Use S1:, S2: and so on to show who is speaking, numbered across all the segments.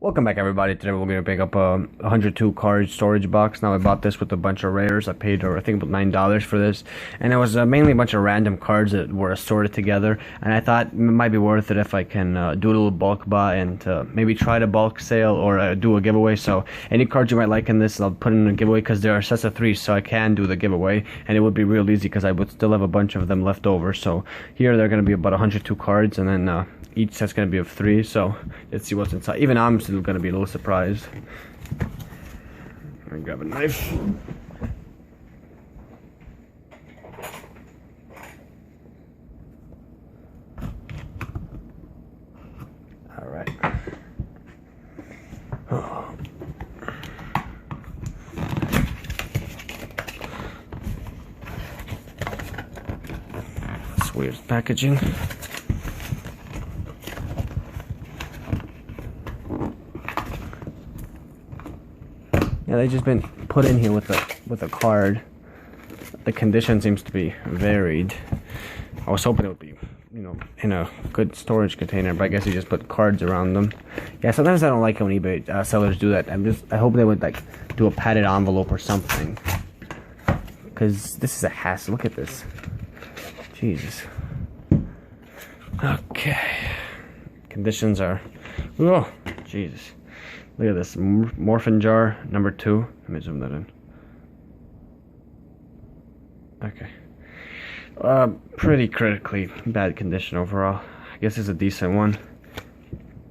S1: Welcome back, everybody. Today we're going to pick up a 102 card storage box. Now I bought this with a bunch of rares. I paid, I think, about $9 for this, and it was mainly a bunch of random cards that were assorted together. And I thought it might be worth it if I can do a little bulk buy and maybe try to bulk sale or do a giveaway. So any cards you might like in this, I'll put in a giveaway because there are sets of 3, so I can do the giveaway, and it would be real easy because I would still have a bunch of them left over. So here they're going to be about 102 cards, and then each set's going to be of 3, so let's see what's inside. Even I'm still going to be a little surprised. I'm going to grab a knife. Alright. Oh. That's weird packaging. Yeah, they just been put in here with a card. The condition seems to be varied. I was hoping it would be, in a good storage container, but I guess you just put cards around them. Yeah, sometimes I don't like it when eBay sellers do that. I hope they would do a padded envelope or something, because this is a hassle. Look at this. Jesus. Okay. Conditions are. Oh, Jesus. Look at this, morphin jar number 2. Let me zoom that in. Okay. Pretty critically bad condition overall. I guess it's a decent one.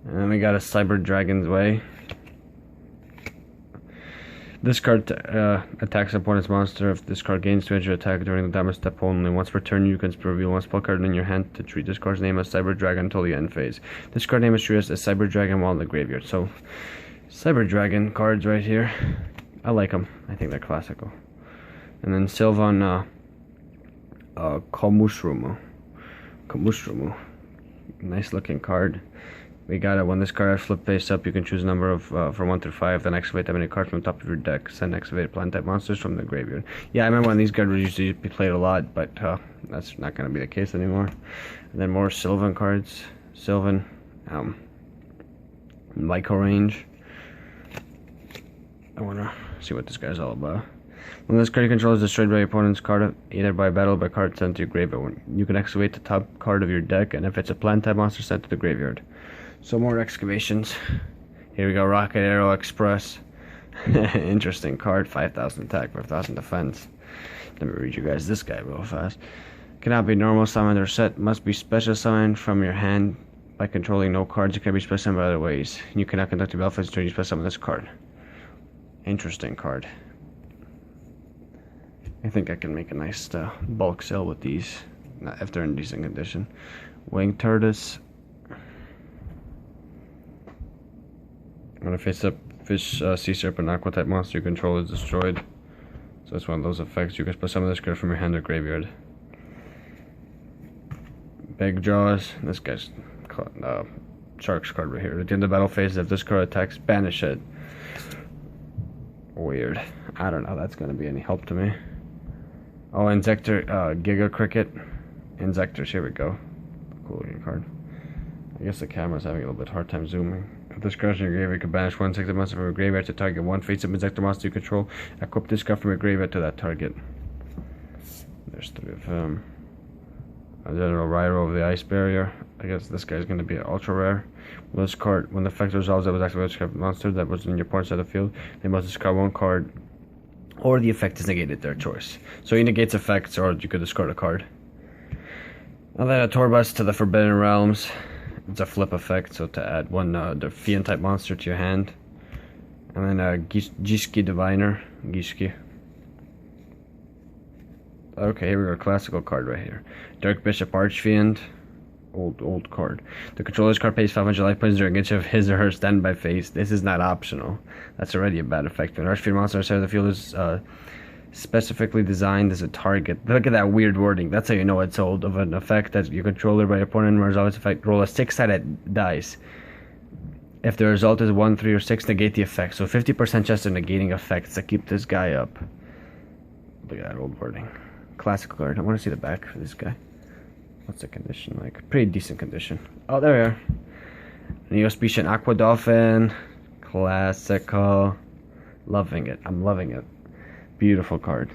S1: And then we got a Cyber Dragon's Way. This card attacks an opponent's monster. If this card gains 2 energy attack during the damage step only, once per turn you can reveal one spell card in your hand to treat this card's name as Cyber Dragon until the end phase. This card name is treated as Cyber Dragon while in the graveyard. So Cyber Dragon cards right here. I like them. I think they're classical. And then Sylvan Komushrumu. Nice looking card. We got it. When this card is flipped face up, you can choose a number of from 1 through 5, then activate that many cards from the top of your deck. Send activated plant type monsters from the graveyard. Yeah, I remember when these cards used to be played a lot, but that's not going to be the case anymore. And then more Sylvan cards. Sylvan, Lyco range. I want to see what this guy's all about. When this card you control is destroyed by your opponent's card, either by battle or by card sent to your graveyard, you can excavate the top card of your deck, and if it's a plant type monster, sent to the graveyard. So more excavations. Here we go, Rocket Arrow Express. Interesting card, 5,000 attack, 5,000 defense. Let me read you guys this guy real fast. Cannot be normal summoned or set, must be special summoned from your hand by controlling no cards. You can be special summoned by other ways. You cannot conduct your battle phase until you special summon this card. Interesting card. I think I can make a nice bulk sale with these, if they're in decent condition. Winged Tortoise. When a face-up fish, sea serpent, aqua type monster you control is destroyed. So it's one of those effects. You can spell some of this card from your hand or graveyard. Big Jaws. This guy's Shark's card right here. At the end of the battle phase, if this card attacks, banish it. Weird. I don't know if that's going to be any help to me. Oh, Insector, Giga Cricket. Insectors, here we go. Cool looking card. I guess the camera's having a little bit hard time zooming. If this card is in your graveyard, you can banish one Insector monster from your graveyard to target one face-up Insector monster you control. Equip this card from your graveyard to that target. There's 3 of them. A General Ryro of the Ice Barrier. I guess this guy's going to be an ultra rare. When this card, when the effect resolves, that was activated by a monster that was in your opponent's side of the field, they must discard 1 card, or the effect is negated, their choice. So he negates effects, or you could discard a card. And then a Torbus to the Forbidden Realms. It's a flip effect, so to add 1 the Fiend type monster to your hand. And then a Giski Diviner. Giski. Okay, here we go, classical card right here. Dark Bishop Archfiend. Old card. The controller's card pays 500 life points during each of his or her standby phase. This is not optional. That's already a bad effect. When Archfiend monster outside of the field is specifically designed as a target. Look at that weird wording. That's how you know it's old. Of an effect that your controller by your opponent resolves effect. Roll a 6-sided dice. If the result is 1, 3, or 6, negate the effect. So 50% chance of negating effects to keep this guy up. Look at that old wording. Classic card. I want to see the back for this guy. What's the condition like? Pretty decent condition. Oh, there we are. Neospecian Aqua Dolphin. Classical. Loving it. I'm loving it. Beautiful card.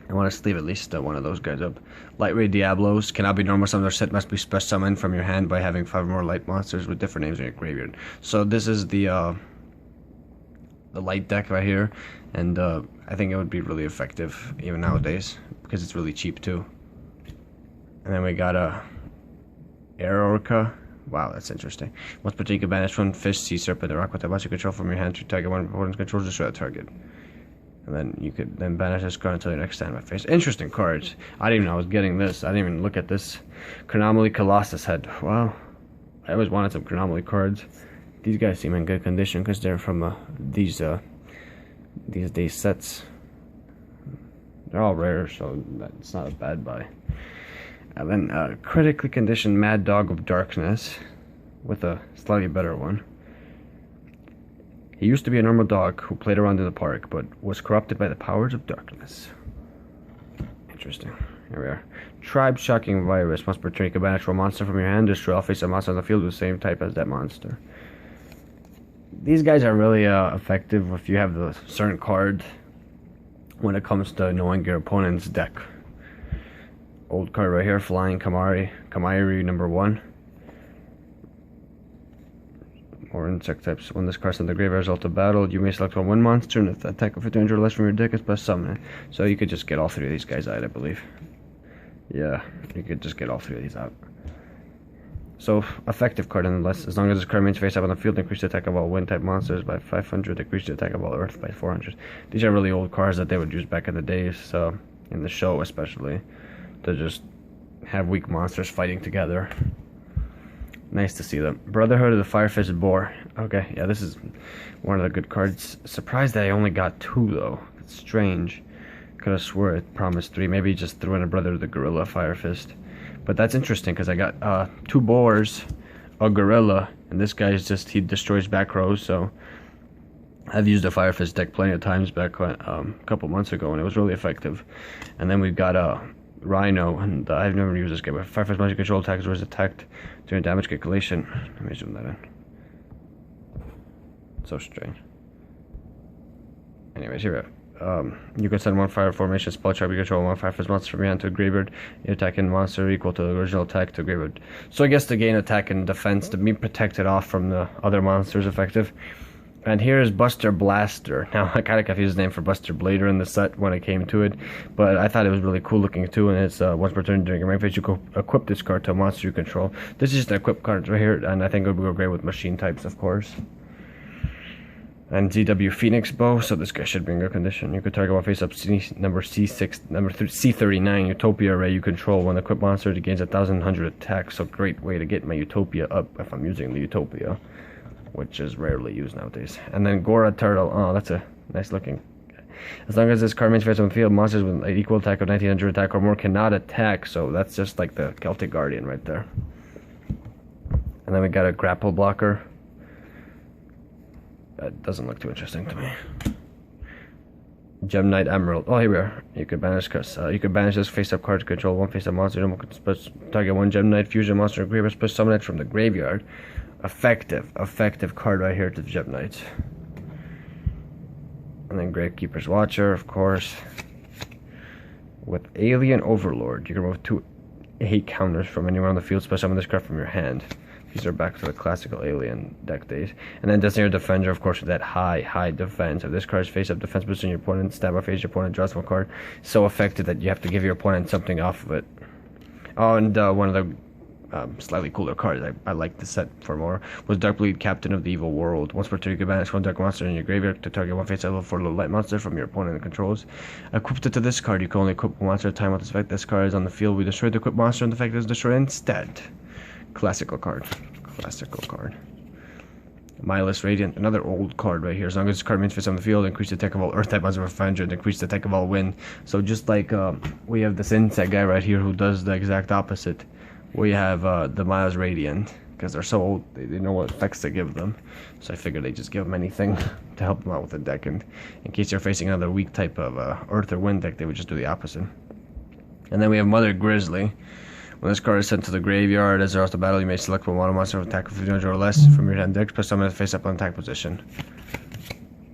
S1: I want to sleeve at least one of those guys up. Lightweight Diablos cannot be normal summoned or set, must be special summoned from your hand by having 5 more light monsters with different names in your graveyard. So this is the light deck right here, and I think it would be really effective even nowadays because it's really cheap too. And then we got a Air Orca. Wow, that's interesting. Once per turn, you can banish one fish, sea serpent, or aqua type monster you control from your hand to target one opponent's controls, destroy the target. And then you could then banish this card until your next stand by face. Interesting cards. I didn't even know I was getting this. I didn't even look at this. Chronomaly Colossus head. Wow. I always wanted some Chronomaly cards. These guys seem in good condition because they're from these days sets. They're all rare, so that's not a bad buy. And then critically conditioned Mad Dog of Darkness with a slightly better one. He used to be a normal dog who played around in the park, but was corrupted by the powers of darkness. Interesting. Here we are. Tribe Shocking Virus. Once per turn, you can banish one monster from your hand, destroy all face a monster on the field with the same type as that monster. These guys are really effective if you have the certain card when it comes to knowing your opponent's deck. Old card right here, Flying Kamairi number 1. Or insect types. When this card's in the graveyard result of battle, you may select one monster and if the attack of 1500 or less from your deck is plus summon it. So you could just get all 3 of these guys out, I believe. Yeah, you could just get all 3 of these out. So, effective card nonetheless. As long as this card remains face up on the field, increase the attack of all wind type monsters by 500, decrease the attack of all earth by 400. These are really old cards that they would use back in the days, so in the show especially, to just have weak monsters fighting together. Nice to see them. Brotherhood of the Firefist Boar. Okay, yeah, this is one of the good cards. Surprised that I only got 2 though. It's strange. Could have swore it promised 3. Maybe just threw in a Brother of the Gorilla Firefist. But that's interesting because I got 2 boars, a gorilla, and this guy is just, he destroys back rows. So I've used the Firefist deck plenty of times back a couple months ago, and it was really effective. And then we've got a Rhino, and I've never used this guy, but Firefist monster control attacks was attacked during damage calculation. Let me zoom that in. So strange. Anyways, here we are. You can send 1 fire formation spell trap. You control 1 Firefist monster from your hand to a graveyard. Your attacking monster equal to the original attack to a graveyard. So I guess to gain attack and defense to be protected off from the other monsters effective. And here is Buster Blaster. Now, I kind of confused his name for Buster Blader in the set when it came to it, but I thought it was really cool looking too, and it's once per turn during your main phase, you can equip this card to a monster you control. This is just an equip card right here, and I think it would go great with machine types, of course. And ZW Phoenix Bow, so this guy should be in good condition. You could target one face up number C6, number C39 Utopia Array you control. When the equipped monster it gains 1,100 attack, so great way to get my Utopia up if I'm using the Utopia, which is rarely used nowadays. And then Gora Turtle. Oh, that's a nice looking. As long as this card remains face on the field, monsters with an equal attack of 1900 attack or more cannot attack. So that's just like the Celtic Guardian right there. And then we got a Grapple Blocker. That doesn't look too interesting to me. Gem Knight Emerald. Oh, here we are. You could banish this face-up card to control 1 face-up monster. Target 1 Gem Knight fusion monster in graveyard. Push summon it from the graveyard. Effective card right here to the Gem Knights. And then Gravekeeper's Watcher, of course. With Alien Overlord, you can remove 2 hate counters from anywhere on the field. Special summon this card from your hand. These are back to the classical Alien deck days. And then Designated Defender, of course, with that high defense. If this card's face-up defense boosting your opponent, stab or face your opponent, draws 1 card. So effective that you have to give your opponent something off of it. Oh, and one of the slightly cooler cards I like the set for more was Darkbleed Captain of the Evil World. Once per turn you can banish 1 dark monster in your graveyard to target 1 face level 4 little light monster from your opponent and controls. Equipped it to this card, you can only equip 1 monster at a time with this effect. This card is on the field. We destroy the equipped monster and the effect is destroyed instead. Classical card. Mindless Radiant, another old card right here. As long as this card remains face on the field, increase the attack of all earth type monsters by 500, increase the attack of all wind. So just like we have this insect guy right here who does the exact opposite. We have the Miles Radiant, because they're so old, they know what effects to give them. So I figured they just give them anything to help them out with the deck. And in case you're facing another weak type of earth or wind deck, they would just do the opposite. And then we have Mother Grizzly, When this card is sent to the graveyard, as they're off the battle, you may select one mono monster with attack of 1500 or less from your hand deck, plus summon it face up on attack position.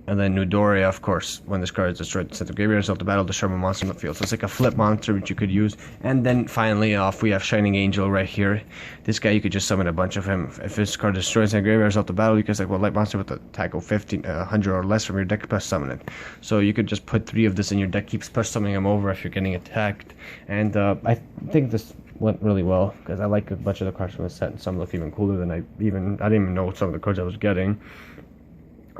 S1: And then Nudoria, of course, when this card is destroyed, sent to the graveyard, it's off the battle, destroy one monster in the field. So it's like a flip monster which you could use. And then finally off, we have Shining Angel right here. This guy, you could just summon a bunch of him. If this card destroys in the graveyard, it's off the battle, you can select one light monster with attack of 100 or less from your deck, plus summon it. So you could just put 3 of this in your deck, keeps plus summoning them over if you're getting attacked. And I think this went really well, because I like a bunch of the cards from the set, and some look even cooler than I didn't even know some of the cards I was getting.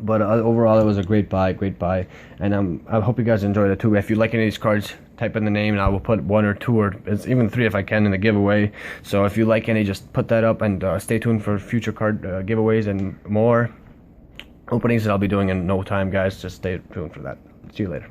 S1: But overall, it was a great buy, and I hope you guys enjoyed it too. If you like any of these cards, type in the name, and I will put 1 or 2 or even 3 if I can in the giveaway. So if you like any, just put that up, and stay tuned for future card giveaways and more openings that I'll be doing in no time, guys. Just stay tuned for that. See you later.